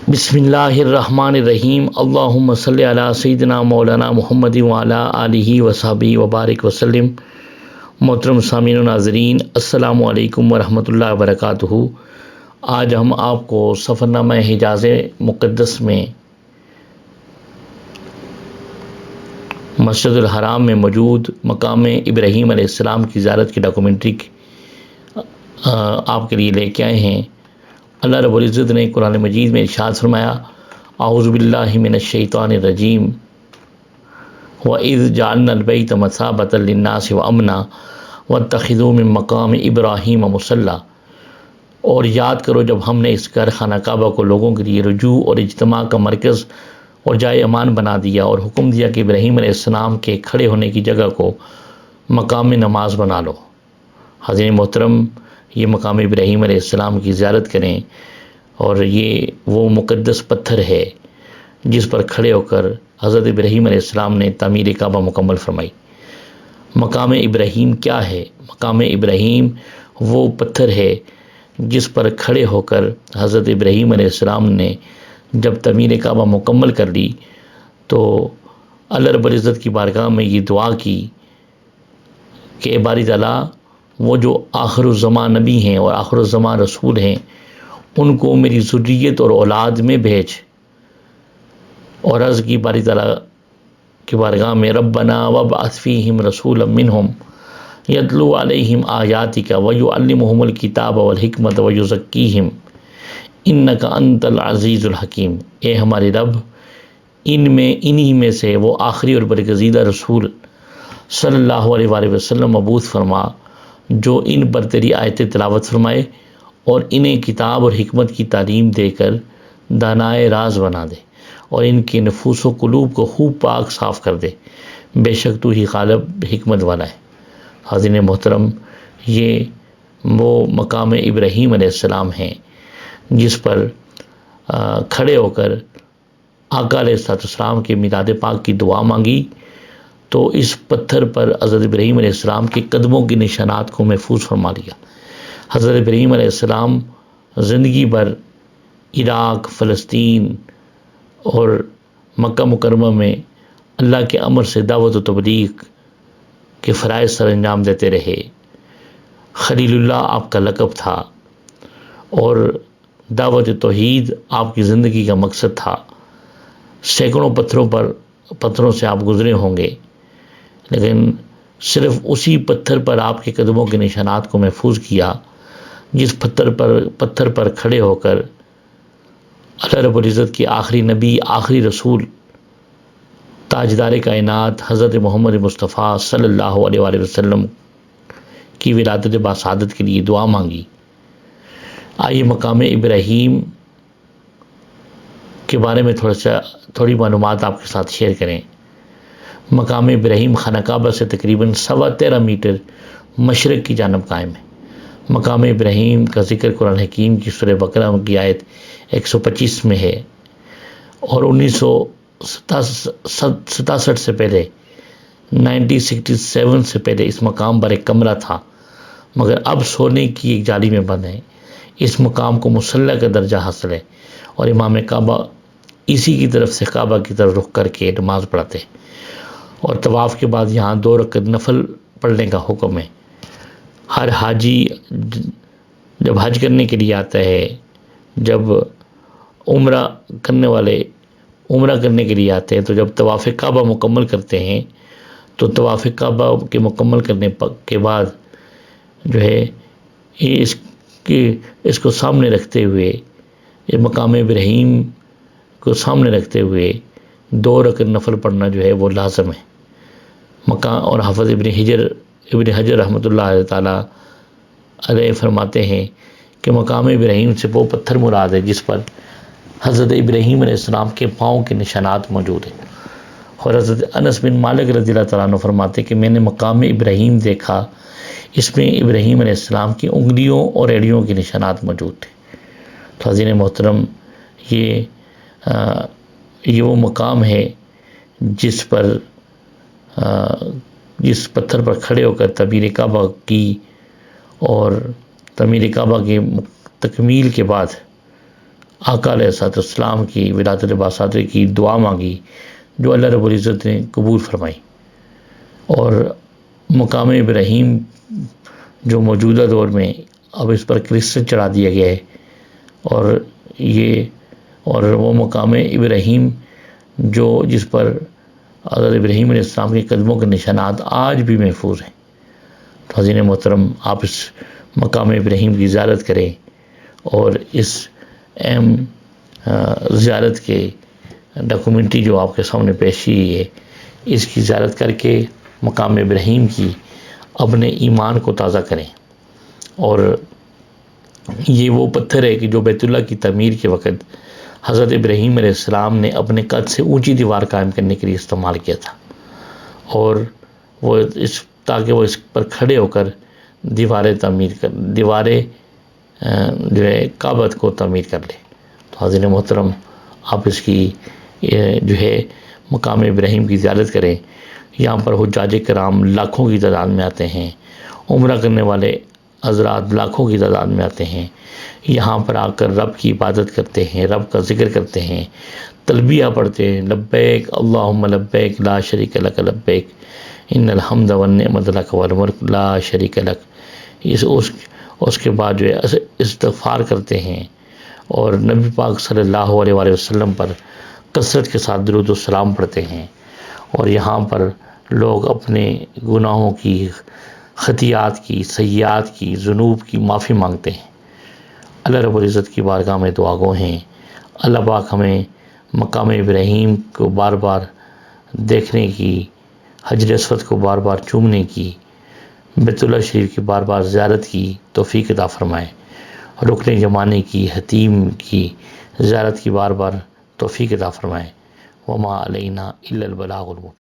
بسم اللہ الرحمن الرحیم اللہم صلی علی سیدنا مولانا محمد وعلی آلہ وصحبہ وبارک وسلم۔ محترم سامعین و ناظرین، السلام علیکم ورحمۃ اللہ وبرکاتہ۔ آج ہم آپ کو سفرنامہ حجاز مقدس میں مسجد الحرام میں موجود مقام ابراہیم علیہ السلام کی زیارت کی ڈاکومنٹری آپ کے لیے لے کے آئے ہیں۔ اللہ رب العزت نے قرآن مجید میں ارشاد فرمایا، اعوذ باللہ من الشیطان الرجیم، وَإِذْ جَعَلْنَا الْبَيْتَ مَثَابَةً لِلنَّاسِ وَأَمْنًا وَاتَّخِذُوا مِن مَّقَامِ إِبْرَاهِيمَ مُصَلًّى، اور یاد کرو جب ہم نے اس گھر خانہ کعبہ کو لوگوں کے لیے رجوع اور اجتماع کا مرکز اور جائے امان بنا دیا، اور حکم دیا کہ ابراہیم علیہ السلام کے کھڑے ہونے کی جگہ کو مقام نماز بنا لو۔ حاضرین محترم، یہ مقام ابراہیم علیہ السلام کی زیارت کریں، اور یہ وہ مقدس پتھر ہے جس پر کھڑے ہو کر حضرت ابراہیم علیہ السلام نے تعمیر کعبہ مکمل فرمائی۔ مقام ابراہیم کیا ہے؟ مقام ابراہیم وہ پتھر ہے جس پر کھڑے ہو کر حضرت ابراہیم علیہ السلام نے جب تعمیر کعبہ مکمل کر لی تو اللہ رب العزت کی بارگاہ میں یہ دعا کی کہ باری تعالیٰ، وہ جو آخر الزمان نبی ہیں اور آخر الزمان رسول ہیں، ان کو میری ذریت اور اولاد میں بھیج، اور عرض کی باری تعالیٰ کی بارگاہ میں، ربنا وابعث فیہم رسولا منہم یتلو علیہم آیاتک ویعلمہم الکتاب والحکمت ویزکیہم انک انت العزیز الحکیم۔ اے ہمارے رب، انہی میں سے وہ آخری اور برگزیدہ رسول صلی اللہ علیہ وآلہ وسلم مبعوث فرما جو ان پر تیری آیت تلاوت فرمائے اور انہیں کتاب اور حکمت کی تعلیم دے کر دانائے راز بنا دے، اور ان کے نفوس و قلوب کو خوب پاک صاف کر دے، بے شک تو ہی غالب حکمت والا ہے۔ حاضرین محترم، یہ وہ مقام ابراہیم علیہ السلام ہیں جس پر کھڑے ہو کر آقا علیہ السلام کے میلاد پاک کی دعا مانگی تو اس پتھر پر حضرت ابراہیم علیہ السلام کے قدموں کے نشانات کو محفوظ فرما لیا۔ حضرت ابراہیم علیہ السلام زندگی بھر عراق، فلسطین اور مکہ مکرمہ میں اللہ کے امر سے دعوت و تبلیغ کے فرائض سر انجام دیتے رہے۔ خلیل اللہ آپ کا لقب تھا، اور دعوت توحید آپ کی زندگی کا مقصد تھا۔ سینکڑوں پتھروں سے آپ گزرے ہوں گے، لیکن صرف اسی پتھر پر آپ کے قدموں کے نشانات کو محفوظ کیا جس پتھر پر کھڑے ہو کر اللہ رب العزت کی آخری نبی، آخری رسول، تاجدار کائنات حضرت محمد مصطفیٰ صلی اللہ علیہ وآلہ وسلم کی ولادت باسعادت کے لیے دعا مانگی۔ آئیے مقام ابراہیم کے بارے میں تھوڑی معلومات آپ کے ساتھ شیئر کریں۔ مقام ابراہیم خانہ کعبہ سے تقریباً 13.25 میٹر مشرق کی جانب قائم ہے۔ مقام ابراہیم کا ذکر قرآن حکیم کی سورہ بقرہ کی آیت 125 میں ہے، اور 1967 سے پہلے 1967 سے پہلے اس مقام پر ایک کمرہ تھا، مگر اب سونے کی ایک جالی میں بند ہے۔ اس مقام کو مصلی کا درجہ حاصل ہے، اور امام کعبہ اسی کی طرف سے کعبہ کی طرف رخ کر کے نماز پڑھتے ہیں، اور طواف کے بعد یہاں 2 رکعت نفل پڑھنے کا حکم ہے۔ ہر حاجی جب حج کرنے کے لیے آتا ہے، جب عمرہ کرنے کے لیے آتے ہیں، تو جب طواف کعبہ مکمل کرتے ہیں تو طواف کعبہ کے مکمل کرنے کے بعد جو ہے اس کو سامنے رکھتے ہوئے، یہ مقام ابراہیم کو سامنے رکھتے ہوئے 2 رکعت نفل پڑھنا جو ہے وہ لازم ہے۔ اور حافظ ابن حجر رحمۃ اللہ تعالیٰ علیہ فرماتے ہیں کہ مقام ابراہیم سے وہ پتھر مراد ہے جس پر حضرت ابراہیم علیہ السلام کے پاؤں کے نشانات موجود ہیں۔ اور حضرت انس بن مالک رضی اللہ تعالیٰ عنہ فرماتے کہ میں نے مقام ابراہیم دیکھا، اس میں ابراہیم علیہ السلام کی انگلیوں اور ایڑیوں کے نشانات موجود تھے۔ تو حاضرین محترم، یہ وہ مقام ہے جس پتھر پر کھڑے ہو کر تعمیر کعبہ کی، اور تعمیر کعبہ کی تکمیل کے بعد آقا علیہ الصلوۃ والسلام کی ولادت باصادر کی دعا مانگی جو اللہ رب العزت نے قبول فرمائی، اور مقام ابراہیم جو موجودہ دور میں اب اس پر کرسٹل چڑھا دیا گیا ہے، اور وہ مقام ابراہیم جو جس پر حضرت ابراہیم علیہ السلام کے قدموں کے نشانات آج بھی محفوظ ہیں۔ تو حضرین محترم، آپ اس مقام ابراہیم کی زیارت کریں، اور اس اہم زیارت کے ڈاکومنٹری جو آپ کے سامنے پیش کی ہے، اس کی زیارت کر کے مقام ابراہیم کی اپنے ایمان کو تازہ کریں۔ اور یہ وہ پتھر ہے کہ جو بیت اللہ کی تعمیر کے وقت حضرت ابراہیم علیہ السلام نے اپنے قد سے اونچی دیوار قائم کرنے کے لیے استعمال کیا تھا، اور وہ تاکہ وہ اس پر کھڑے ہو کر دیواریں جو ہے کعبۃ کو تعمیر کر لے۔ تو حضرین محترم، آپ اس کی جو ہے مقام ابراہیم کی زیارت کریں۔ یہاں پر حجاج کرام لاکھوں کی تعداد میں آتے ہیں، عمرہ کرنے والے حضرات لاکھوں کی تعداد میں آتے ہیں، یہاں پر آ کر رب کی عبادت کرتے ہیں، رب کا ذکر کرتے ہیں، تلبیہ پڑھتے ہیں، لبیک اللہم لبیک لا شریک لک لبیک ان الحمد والنعمت لک والملک لا شریک لک۔ اس کے بعد جو ہے استغفار کرتے ہیں، اور نبی پاک صلی اللہ علیہ وآلہ وسلم پر کثرت کے ساتھ درود و سلام پڑھتے ہیں، اور یہاں پر لوگ اپنے گناہوں کی، خطیات کی، سیئات کی، ذنوب کی معافی مانگتے ہیں۔ اللہ رب العزت کی بارگاہ میں دعا گو ہیں، اللہ پاک ہمیں مقام ابراہیم کو بار بار دیکھنے کی، حجر اسود کو بار بار چومنے کی، بیت اللہ شریف کی بار بار زیارت کی توفیق عطا فرمائے، رکن یمانی کی، حتیم کی زیارت کی بار بار توفیق عطا فرمائے۔ وما علینا الا البلاغ المبین۔